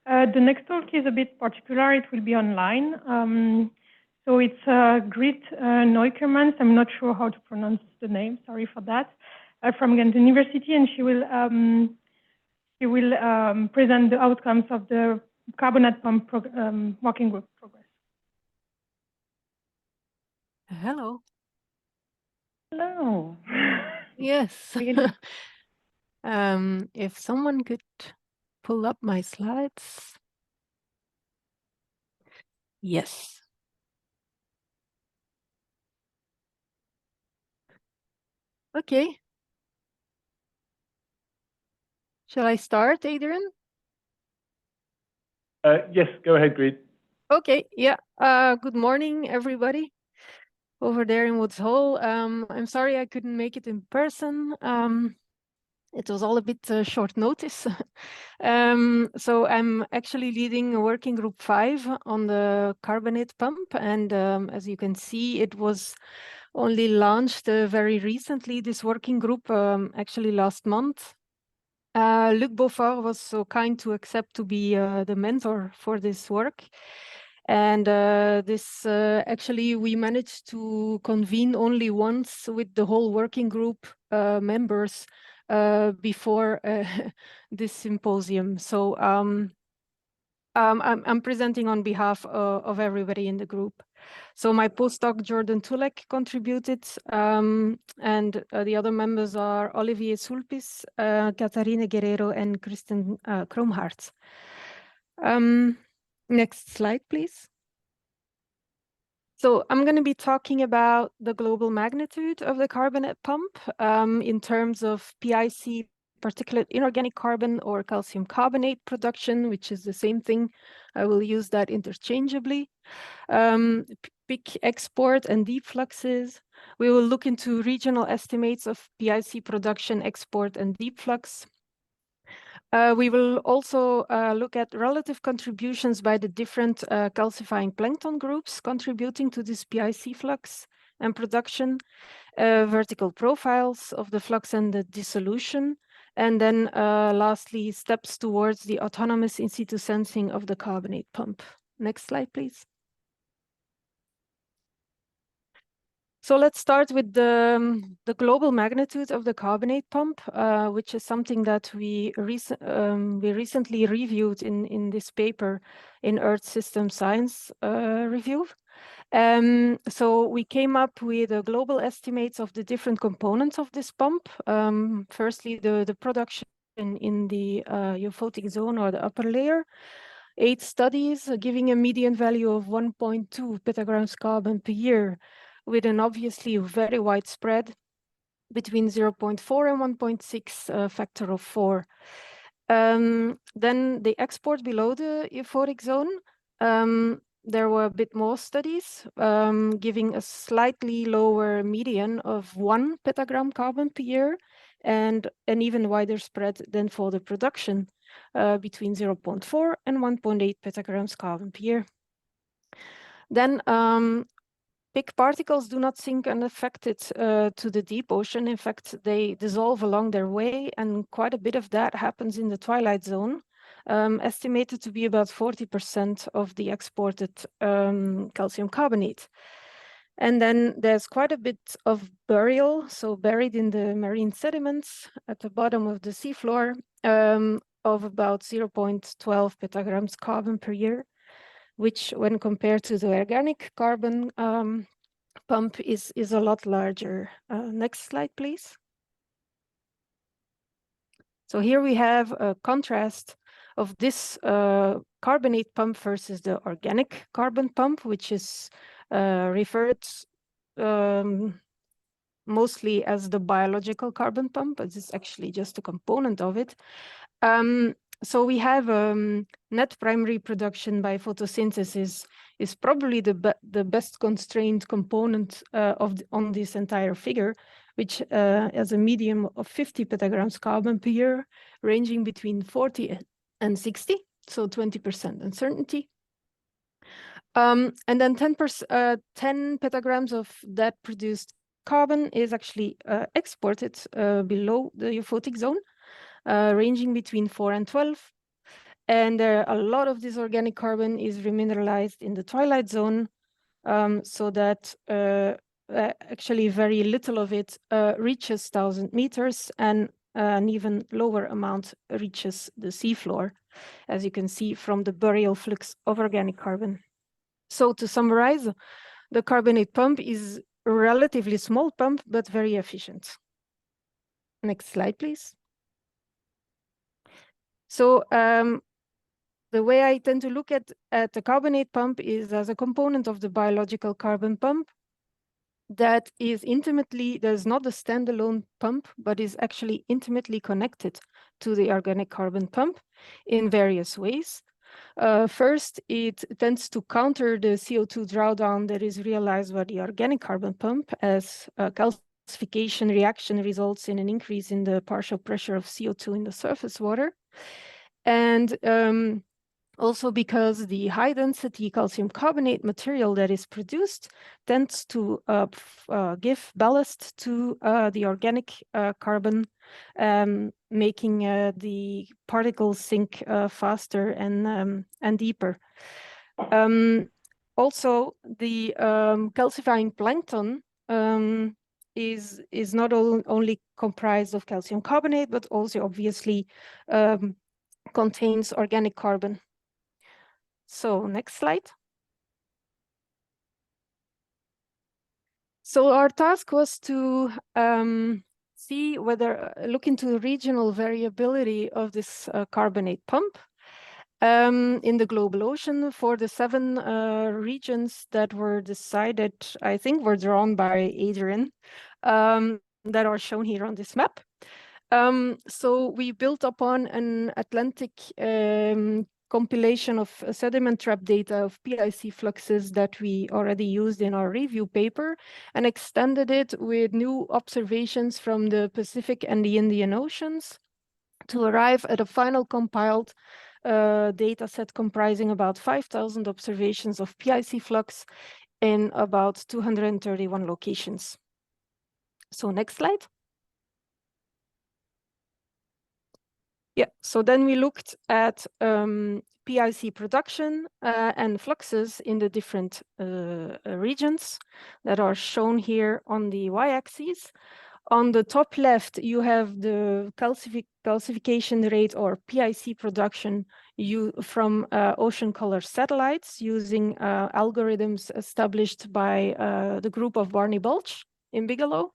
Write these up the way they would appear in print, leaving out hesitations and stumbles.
The next talk is a bit particular. It will be online. So it's Grit Neukermans. I'm not sure how to pronounce the name. Sorry for that. From Grantham University, and she will present the outcomes of the Carbonate pump working group progress. Hello. Hello. Yes. If someone could pull up my slides. Yes. Okay. Shall I start, Adrian? Yes, go ahead, Grit. Okay, yeah. Good morning, everybody over there in Woods Hole. I'm sorry I couldn't make it in person. It was all a bit short notice. So I'm actually leading a working group 5 on the Carbonate pump. And as you can see, it was only launched very recently, this working group, actually last month. Luc Beaufort was so kind to accept to be the mentor for this work. And this actually, we managed to convene only once with the whole working group members before this symposium. So I'm presenting on behalf of everybody in the group. So my postdoc, Jordan Tulek, contributed, and the other members are Olivier Sulpis, Catarina Guerrero, and Kristen Kromhart. Next slide, please. So I'm going to be talking about the global magnitude of the carbonate pump in terms of PIC, particulate inorganic carbon, or calcium carbonate production, which is the same thing. I will use that interchangeably. Peak export and deep fluxes. We will look into regional estimates of PIC production, export, and deep flux. We will also look at relative contributions by the different calcifying plankton groups contributing to this PIC flux and production, vertical profiles of the flux and the dissolution, and then lastly, steps towards the autonomous in situ sensing of the carbonate pump. Next slide, please. So let's start with the global magnitude of the carbonate pump, which is something that we recently reviewed in this paper in Earth System Science Review. So we came up with global estimates of the different components of this pump. Firstly, the production in the euphotic zone or the upper layer. 8 studies giving a median value of 1.2 petagrams carbon per year, with an obviously very wide spread between 0.4 and 1.6 factor of 4. Then the export below the euphoric zone. There were a bit more studies giving a slightly lower median of 1 petagram carbon per year and an even wider spread than for the production between 0.4 and 1.8 petagrams carbon per year. Then big particles do not sink unaffected to the deep ocean. In fact, they dissolve along their way, and quite a bit of that happens in the twilight zone, estimated to be about 40% of the exported calcium carbonate. And then there's quite a bit of burial, so buried in the marine sediments at the bottom of the seafloor, of about 0.12 petagrams carbon per year, which when compared to the organic carbon pump is a lot larger. Next slide, please. So here we have a contrast of this carbonate pump versus the organic carbon pump, which is referred mostly as the biological carbon pump, but it's actually just a component of it. So we have net primary production by photosynthesis is probably the best constrained component on this entire figure, which has a medium of 50 petagrams carbon per year, ranging between 40 and 60, so 20% uncertainty. And then 10 petagrams of that produced carbon is actually exported below the euphotic zone, ranging between 4 and 12. And a lot of this organic carbon is remineralized in the twilight zone, so that actually very little of it reaches 1,000 meters, and an even lower amount reaches the seafloor, as you can see from the burial flux of organic carbon. So to summarize, the carbonate pump is a relatively small pump, but very efficient. Next slide, please. So the way I tend to look at the carbonate pump is as a component of the biological carbon pump that is intimately, there's not a standalone pump, but is actually intimately connected to the organic carbon pump in various ways. First, it tends to counter the CO2 drawdown that is realized by the organic carbon pump, as calcification reaction results in an increase in the partial pressure of CO2 in the surface water. And also because the high-density calcium carbonate material that is produced tends to give ballast to the organic carbon, making the particles sink faster and deeper. Also, the calcifying plankton is not only comprised of calcium carbonate, but also obviously contains organic carbon. So next slide. So our task was to see whether, look into the regional variability of this carbonate pump in the global ocean for the 7 regions that were decided, I think were drawn by Adrian, that are shown here on this map. So we built upon an Atlantic compilation of sediment trap data of PIC fluxes that we already used in our review paper, and extended it with new observations from the Pacific and the Indian Oceans to arrive at a final compiled data set comprising about 5,000 observations of PIC flux in about 231 locations. So next slide. Yeah, so then we looked at PIC production and fluxes in the different regions that are shown here on the y-axis. On the top left, you have the calcification rate or PIC production from ocean color satellites using algorithms established by the group of Barney Balch in Bigelow.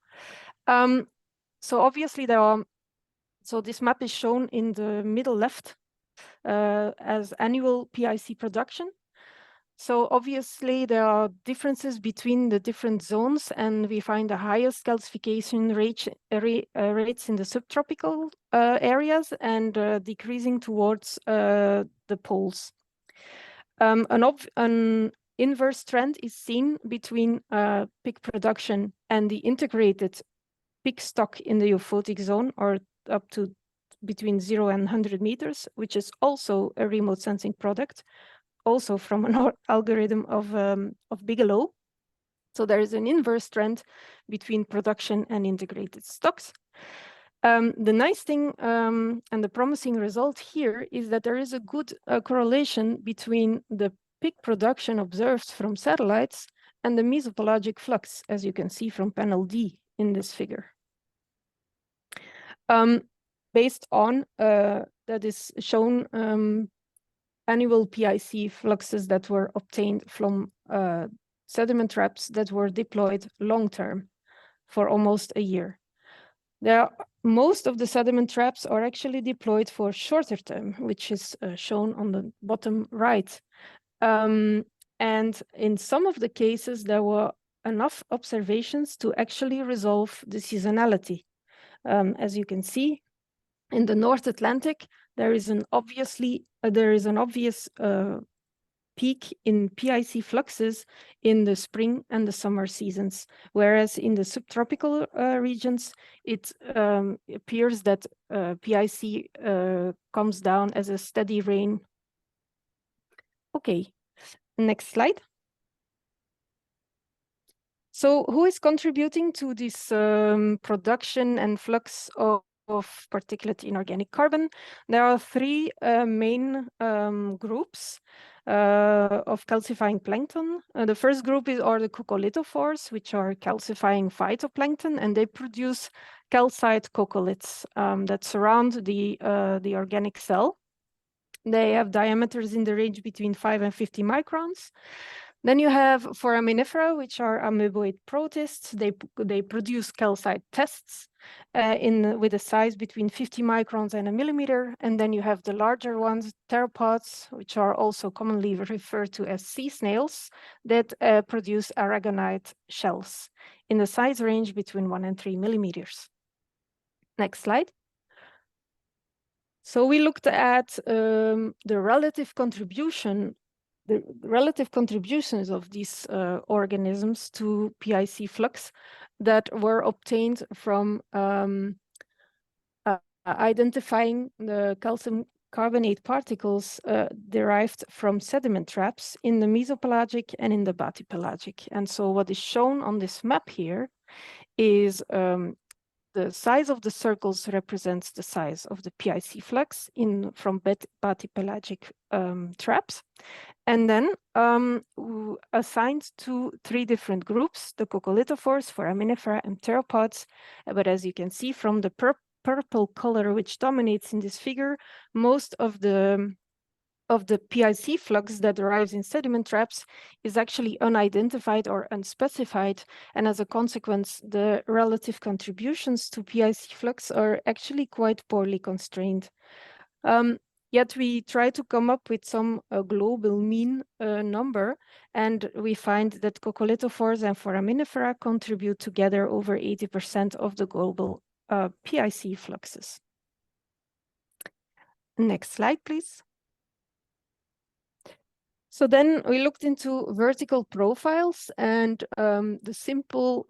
So obviously there are, so this map is shown in the middle left as annual PIC production. So obviously there are differences between the different zones, and we find the highest calcification rates in the subtropical areas and decreasing towards the poles. An inverse trend is seen between peak production and the integrated peak stock in the euphotic zone, or up to between 0 and 100 meters, which is also a remote sensing product, also from an algorithm of Bigelow. So there is an inverse trend between production and integrated stocks. The nice thing and the promising result here is that there is a good correlation between the peak production observed from satellites and the mesopelagic flux, as you can see from panel D in this figure. Based on, that is shown, annual PIC fluxes that were obtained from sediment traps that were deployed long-term for almost a year. Most of the sediment traps are actually deployed for shorter term, which is shown on the bottom right. And in some of the cases, there were enough observations to actually resolve the seasonality. As you can see, in the North Atlantic, there is an obvious peak in PIC fluxes in the spring and the summer seasons, whereas in the subtropical regions, it appears that PIC comes down as a steady rain. Okay, next slide. So who is contributing to this production and flux of of particulate inorganic carbon. There are three main groups of calcifying plankton. The first group are the coccolithophores, which are calcifying phytoplankton, and they produce calcite coccoliths that surround the organic cell. They have diameters in the range between 5 and 50 microns. Then you have foraminifera, which are amoeboid protists. They produce calcite tests with a size between 50 microns and a millimeter. And then you have the larger ones, theropods, which are also commonly referred to as sea snails, that produce aragonite shells in the size range between 1 and 3 millimeters. Next slide. So we looked at the relative contributions of these organisms to PIC flux that were obtained from identifying the calcium carbonate particles derived from sediment traps in the mesopelagic and in the bathypelagic. And so what is shown on this map here is the size of the circles represents the size of the PIC flux from bathypelagic traps. And then assigned to three different groups, the coccolithophores, foraminifera, and theropods. But as you can see from the purple color which dominates in this figure, most of the PIC flux that arrives in sediment traps is actually unidentified or unspecified. And as a consequence, the relative contributions to PIC flux are actually quite poorly constrained. Yet we try to come up with some global mean number, and we find that coccolithophores and foraminifera contribute together over 80% of the global PIC fluxes. Next slide, please. So then we looked into vertical profiles, and the simple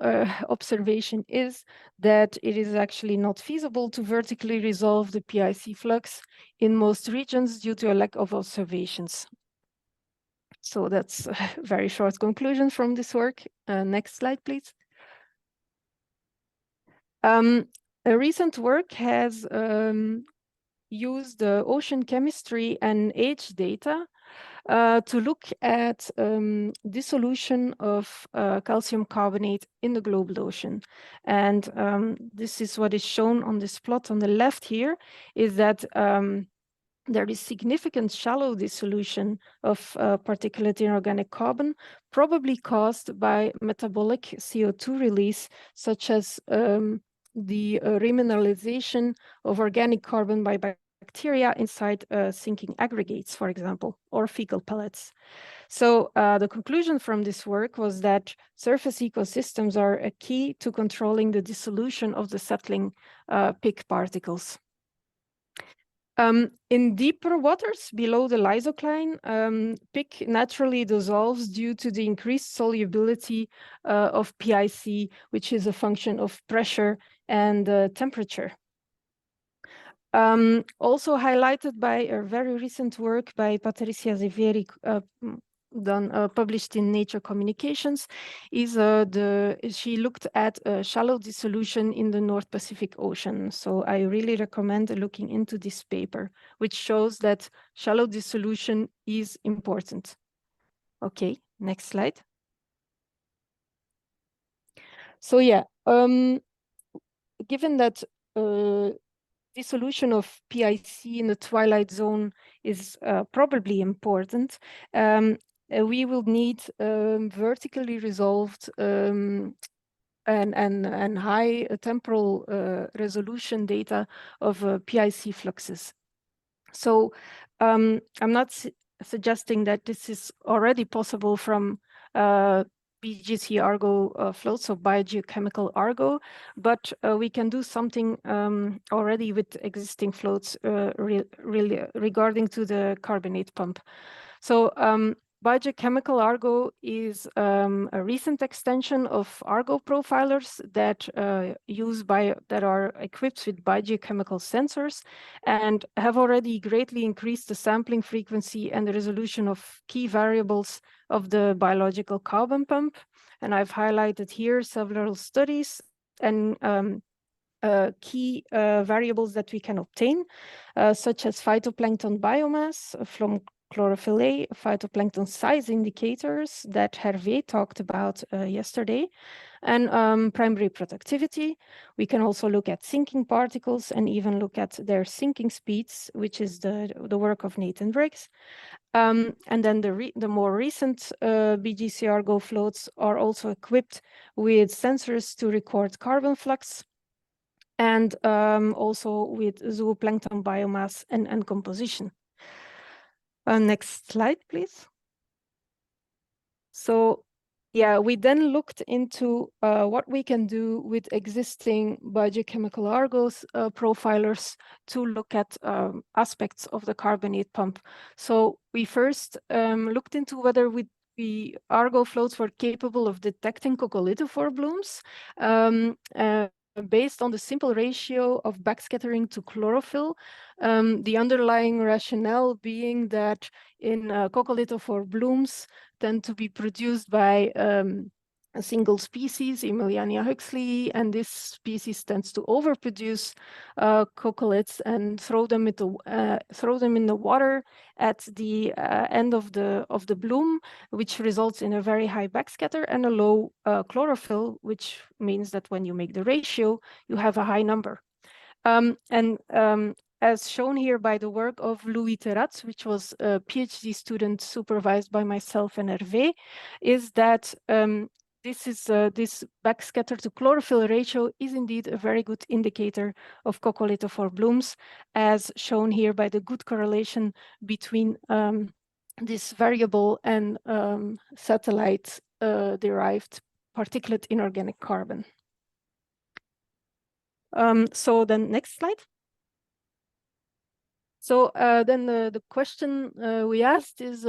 observation is that it is actually not feasible to vertically resolve the PIC flux in most regions due to a lack of observations. So that's a very short conclusion from this work. Next slide, please. A recent work has used ocean chemistry and age data to look at dissolution of calcium carbonate in the global ocean. And this is what is shown on this plot on the left here, is that there is significant shallow dissolution of particulate inorganic carbon, probably caused by metabolic CO2 release, such as the remineralization of organic carbon by bacteria inside sinking aggregates, for example, or fecal pellets. So the conclusion from this work was that surface ecosystems are a key to controlling the dissolution of the settling PIC particles. In deeper waters below the lysocline, PIC naturally dissolves due to the increased solubility of PIC, which is a function of pressure and temperature. Also highlighted by a very recent work by Patricia Zeveri, published in Nature Communications, is she looked at shallow dissolution in the North Pacific Ocean. So I really recommend looking into this paper, which shows that shallow dissolution is important. Okay, next slide. So yeah, given that dissolution of PIC in the twilight zone is probably important, we will need vertically resolved and high temporal resolution data of PIC fluxes. So I'm not suggesting that this is already possible from BGC Argo floats, so biogeochemical Argo, but we can do something already with existing floats really regarding to the carbonate pump. So biogeochemical Argo is a recent extension of Argo profilers that that are equipped with biogeochemical sensors and have already greatly increased the sampling frequency and the resolution of key variables of the biological carbon pump. And I've highlighted here several studies, and key variables that we can obtain, such as phytoplankton biomass from chlorophyll A, phytoplankton size indicators that Hervé talked about yesterday, and primary productivity. We can also look at sinking particles and even look at their sinking speeds, which is the work of Nathan Briggs. And then the more recent BGCR GO floats are also equipped with sensors to record carbon flux, and also with zooplankton biomass and composition. Next slide, please. So yeah, we then looked into what we can do with existing biogeochemical Argos profilers to look at aspects of the carbonate pump. So we first looked into whether the Argo floats were capable of detecting coccolithophore blooms based on the simple ratio of backscattering to chlorophyll. The underlying rationale being that in coccolithophore blooms tend to be produced by a single species, Emiliania huxley, and this species tends to overproduce coccoliths and throw them in the water at the end of the bloom, which results in a very high backscatter and a low chlorophyll, which means that when you make the ratio, you have a high number. As shown here by the work of Louis Terrat, which was a PhD student supervised by myself and Hervé, is that this backscatter to chlorophyll ratio is indeed a very good indicator of coccolithophore blooms, as shown here by the good correlation between this variable and satellite derived particulate inorganic carbon. So then next slide. So then the question we asked is,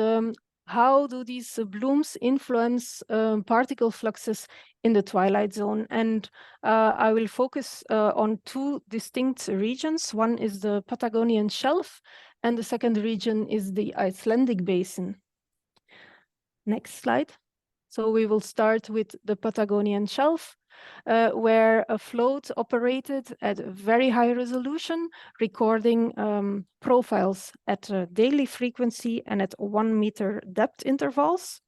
how do these blooms influence particle fluxes in the twilight zone? And I will focus on two distinct regions. One is the Patagonian shelf, and the second region is the Icelandic basin. Next slide. So we will start with the Patagonian shelf, where a float operated at a very high resolution, recording profiles at a daily frequency and at 1 meter depth intervals.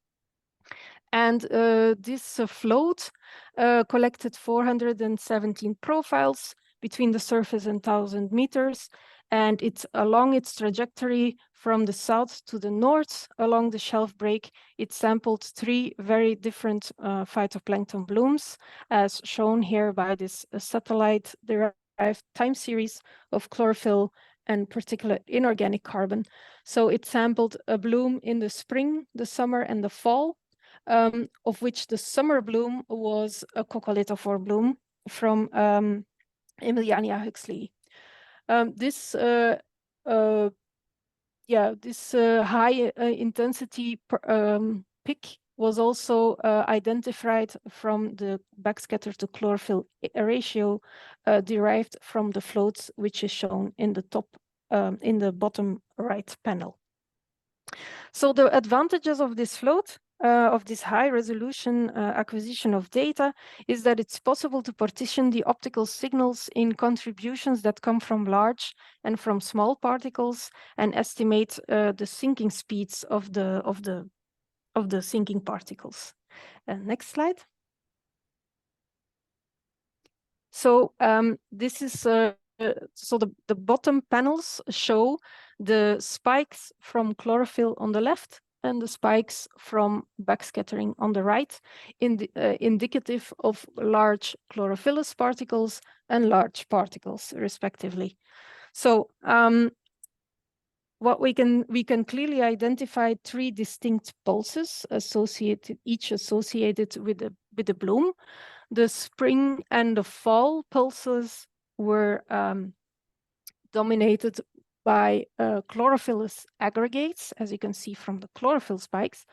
And this float collected 417 profiles between the surface and 1,000 meters. And it's along its trajectory from the south to the north along the shelf break. It sampled 3 very different phytoplankton blooms, as shown here by this satellite-derived time series of chlorophyll and particulate inorganic carbon. So it sampled a bloom in the spring, the summer, and the fall, of which the summer bloom was a coccolithophore bloom from Emiliania huxley. This high intensity peak was also identified from the backscatter to chlorophyll ratio derived from the floats, which is shown in the top, in the bottom right panel. So the advantages of this float, of this high resolution acquisition of data, is that it's possible to partition the optical signals in contributions that come from large and from small particles, and estimate the sinking speeds of the sinking particles. Next slide. So this is so the bottom panels show the spikes from chlorophyll on the left and the spikes from backscattering on the right, indicative of large chlorophyllous particles and large particles, respectively. So what we can clearly identify 3 distinct pulses each associated with the bloom. The spring and the fall pulses were dominated by chlorophyllous aggregates, as you can see from the chlorophyll spikes,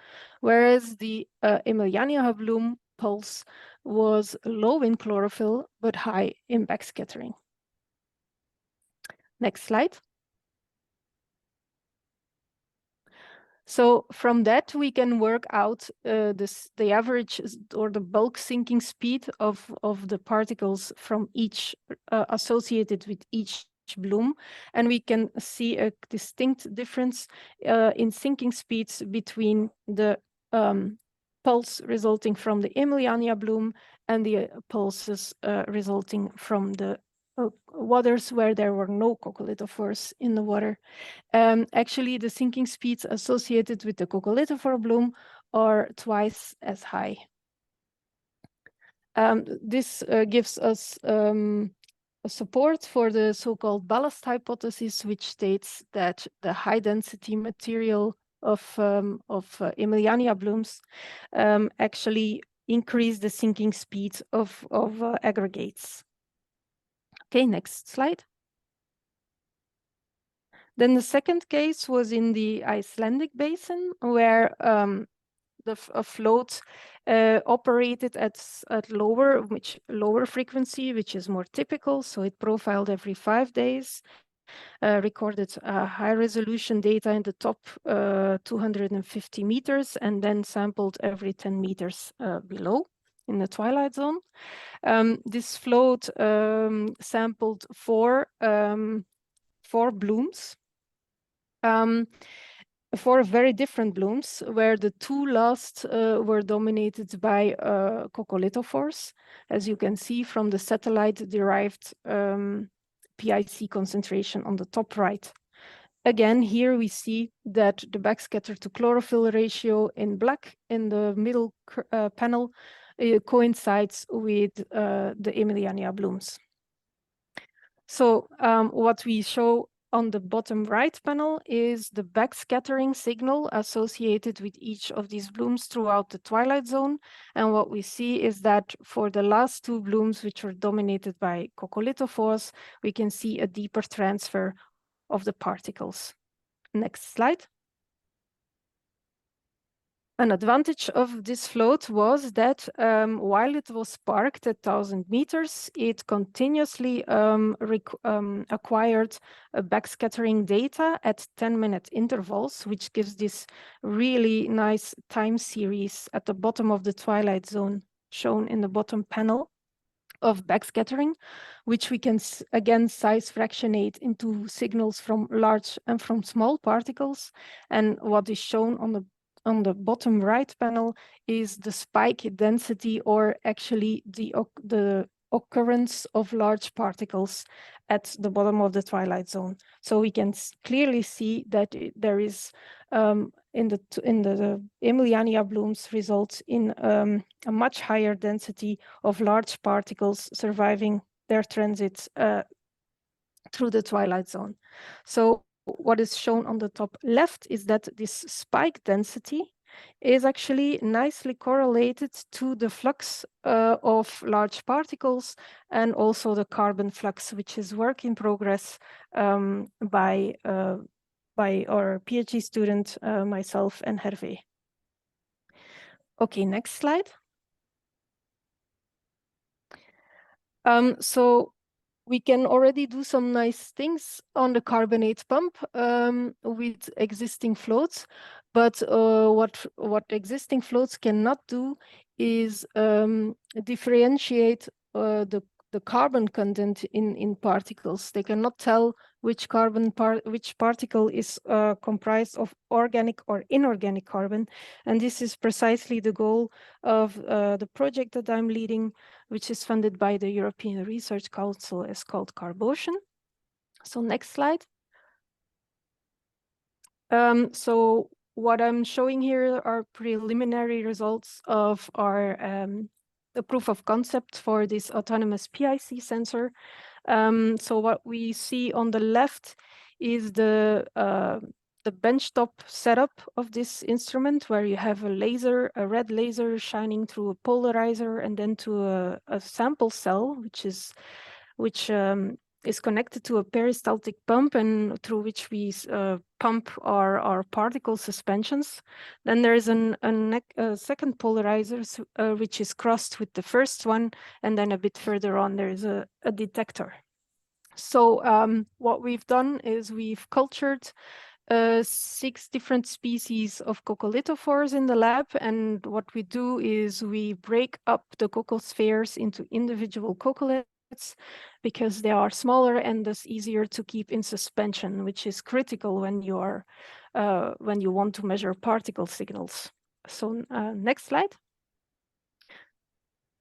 whereas the Emiliania bloom pulse was low in chlorophyll but high in backscattering. Next slide. So from that, we can work out the average or the bulk sinking speed of the particles from each associated with each bloom. And we can see a distinct difference in sinking speeds between the pulse resulting from the Emiliania bloom and the pulses resulting from the waters where there were no coccolithophores in the water. Actually, the sinking speeds associated with the coccolithophore bloom are twice as high. This gives us a support for the so-called ballast hypothesis, which states that the high-density material of Emiliania blooms actually increase the sinking speed of aggregates. Okay, next slide. Then the second case was in the Icelandic basin, where a float operated at lower frequency, which is more typical. So it profiled every 5 days, recorded high resolution data in the top 250 meters, and then sampled every 10 meters below in the twilight zone. This float sampled four blooms. Four very different blooms, where the two last were dominated by coccolithophores, as you can see from the satellite-derived PIC concentration on the top right. Again, here we see that the backscatter to chlorophyll ratio in black in the middle panel coincides with the Emiliania blooms. So what we show on the bottom right panel is the backscattering signal associated with each of these blooms throughout the twilight zone. And what we see is that for the last two blooms, which were dominated by coccolithophores, we can see a deeper transfer of the particles. Next slide. An advantage of this float was that while it was parked at 1,000 meters, it continuously acquired backscattering data at 10-minute intervals, which gives this really nice time series at the bottom of the twilight zone, shown in the bottom panel of backscattering, which we can again size fractionate into signals from large and from small particles. And what is shown on the bottom right panel is the spike density, or actually the occurrence of large particles at the bottom of the twilight zone. So we can clearly see that there is in the Emiliania blooms results in a much higher density of large particles surviving their transit through the twilight zone. So what is shown on the top left is that this spike density is actually nicely correlated to the flux of large particles and also the carbon flux, which is work in progress by our PhD student, myself and Hervé. Okay, next slide. So we can already do some nice things on the carbonate pump with existing floats, but what existing floats cannot do is differentiate the carbon content in particles. They cannot tell which particle is comprised of organic or inorganic carbon, and this is precisely the goal of the project that I'm leading, which is funded by the European Research Council, is called Carbonate. So next slide. So what I'm showing here are preliminary results of our the proof of concept for this autonomous PIC sensor. So what we see on the left is the benchtop setup of this instrument, where you have a red laser shining through a polarizer and then to a sample cell, which is connected to a peristaltic pump, and through which we pump our particle suspensions. Then there is a second polarizer, which is crossed with the first one, and then a bit further on there is a detector. So what we've done is we've cultured 6 different species of coccolithophores in the lab, and what we do is we break up the cocospheres into individual coccoliths because they are smaller and thus easier to keep in suspension, which is critical when you are when you want to measure particle signals. So next slide.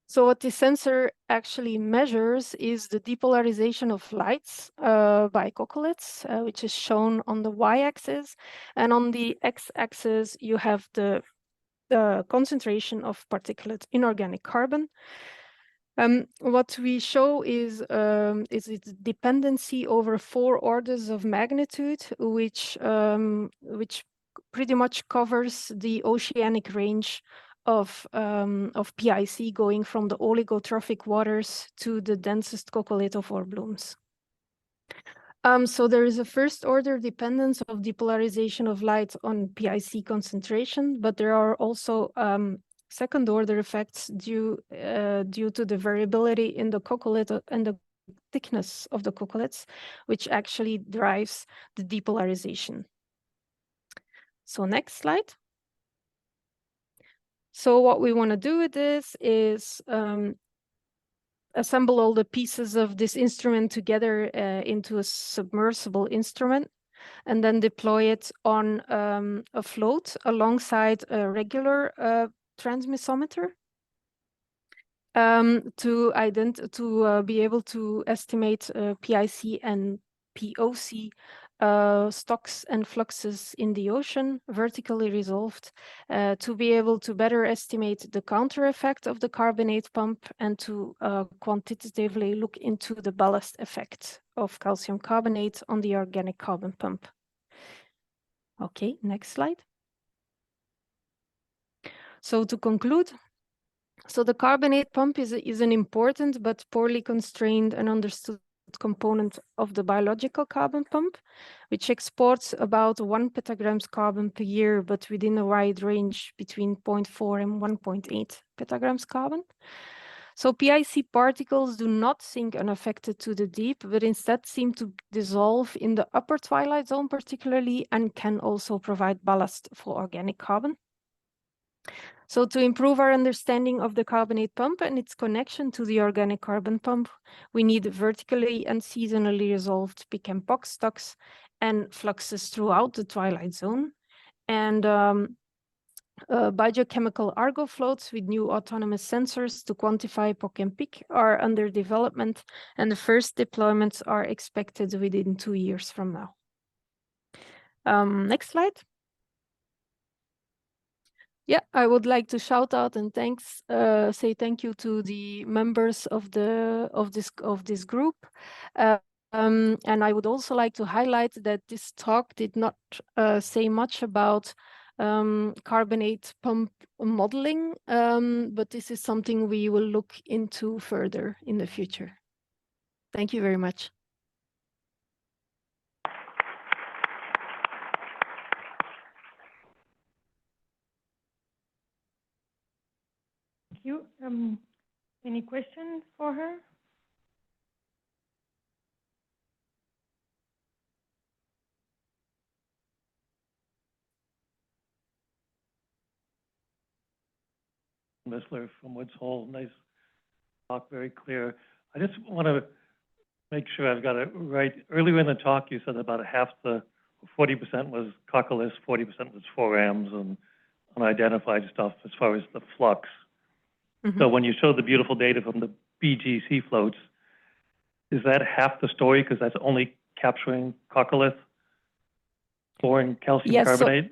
So what this sensor actually measures is the depolarization of lights by coccoliths, which is shown on the y-axis. And on the x-axis, you have the concentration of particulate inorganic carbon. What we show is its dependency over 4 orders of magnitude, which pretty much covers the oceanic range of PIC, going from the oligotrophic waters to the densest coccolithophore blooms. So there is a first order dependence of depolarization of light on PIC concentration, but there are also second order effects due to the variability in the coccolith and the thickness of the coccoliths, which actually drives the depolarization. So next slide. So what we want to do with this is assemble all the pieces of this instrument together into a submersible instrument, and then deploy it on a float alongside a regular transmissometer to be able to estimate PIC and POC stocks and fluxes in the ocean, vertically resolved, to be able to better estimate the counter effect of the carbonate pump and to quantitatively look into the ballast effect of calcium carbonate on the organic carbon pump. Okay, next slide. So to conclude, so the carbonate pump is an important but poorly constrained and understood component of the biological carbon pump, which exports about 1 petagrams carbon per year, but within a wide range between 0.4 and 1.8 petagrams carbon. So PIC particles do not sink unaffected to the deep, but instead seem to dissolve in the upper twilight zone particularly, and can also provide ballast for organic carbon. So to improve our understanding of the carbonate pump and its connection to the organic carbon pump, we need vertically and seasonally resolved PIC and POC stocks and fluxes throughout the twilight zone. And biochemical Argo floats with new autonomous sensors to quantify POC and PIC are under development, and the first deployments are expected within 2 years from now. Next slide. Yeah, I would like to shout out and say thank you to the members of this group, and I would also like to highlight that this talk did not say much about carbonate pump modeling, but this is something we will look into further in the future. Thank you very much. Thank you. Any questions for her? Missler from Woods Hole. Nice talk, very clear. I just want to make sure I've got it right. Earlier in the talk, you said about half 40% was coccoliths, 40% was forams and unidentified stuff as far as the flux. So when you show the beautiful data from the BGC floats, is that half the story because that's only capturing coccolith, boring calcium carbonate?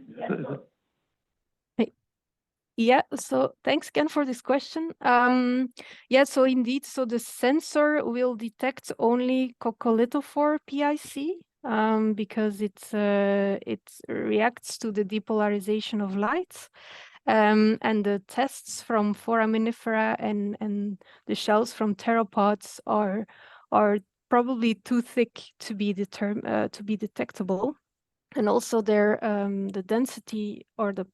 Yeah, so thanks again for this question. Yeah, so indeed, so the sensor will detect only coccolithophore PIC because it reacts to the depolarization of light. And the tests from foraminifera and the shells from theropods are probably too thick to be detectable, and also the density or the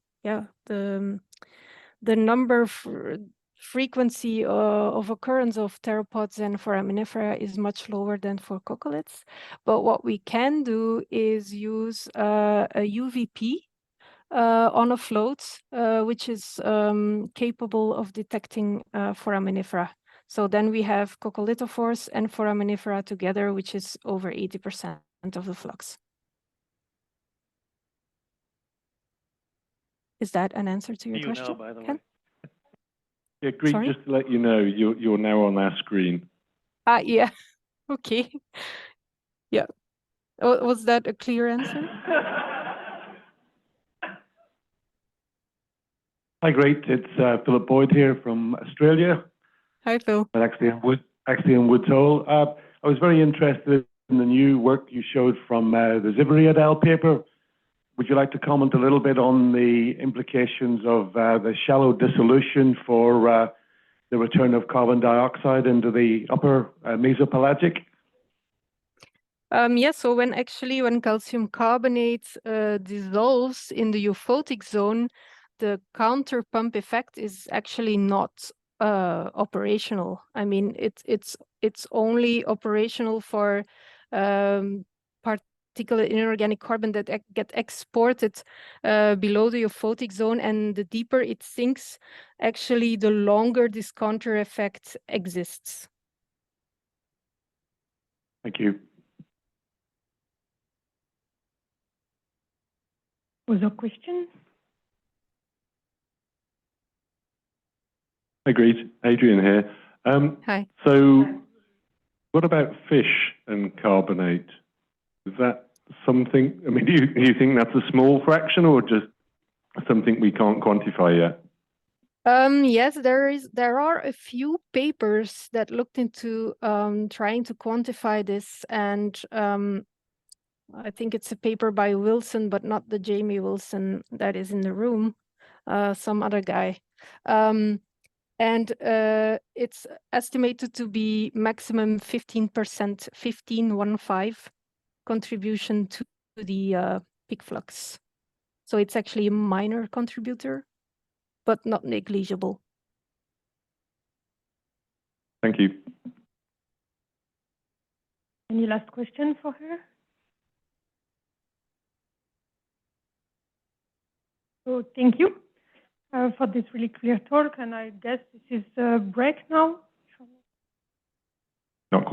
number frequency of occurrence of theropods and foraminifera is much lower than for coccoliths. But what we can do is use a UVP on a float, which is capable of detecting foraminifera. So then we have coccolithophores and foraminifera together, which is over 80% of the flux. Is that an answer to your question? Now, by the Ken? way. Yeah, Greg, Sorry? just to let you know, you're now on our screen. Yeah, okay. Yeah. Was that a clear answer? Hi, great. It's Philip Boyd here from Australia, Hi, Phil. but actually in Woods Hole. I was very interested in the new work you showed from the Zivary et al. Paper. Would you like to comment a little bit on the implications of the shallow dissolution for the return of carbon dioxide into the upper mesopelagic? Yeah, so when calcium carbonate dissolves in the euphotic zone, the counter pump effect is actually not operational. I mean, it's only operational for particulate inorganic carbon that get exported below the euphotic zone, and the deeper it sinks, actually, the longer this counter effect exists. Thank you. Other question? Hi, great. Adrian here. Hi. So what about fish and carbonate? Is that something, I mean, do you think that's a small fraction or just something we can't quantify yet? Yes, there are a few papers that looked into trying to quantify this, and I think it's a paper by Wilson, but not the Jamie Wilson that is in the room, some other guy. And it's estimated to be maximum 15%, 15 contribution to the peak flux. So it's actually a minor contributor, but not negligible. Thank you. Any last question for her? So thank you for this really clear talk, and I guess this is a break now.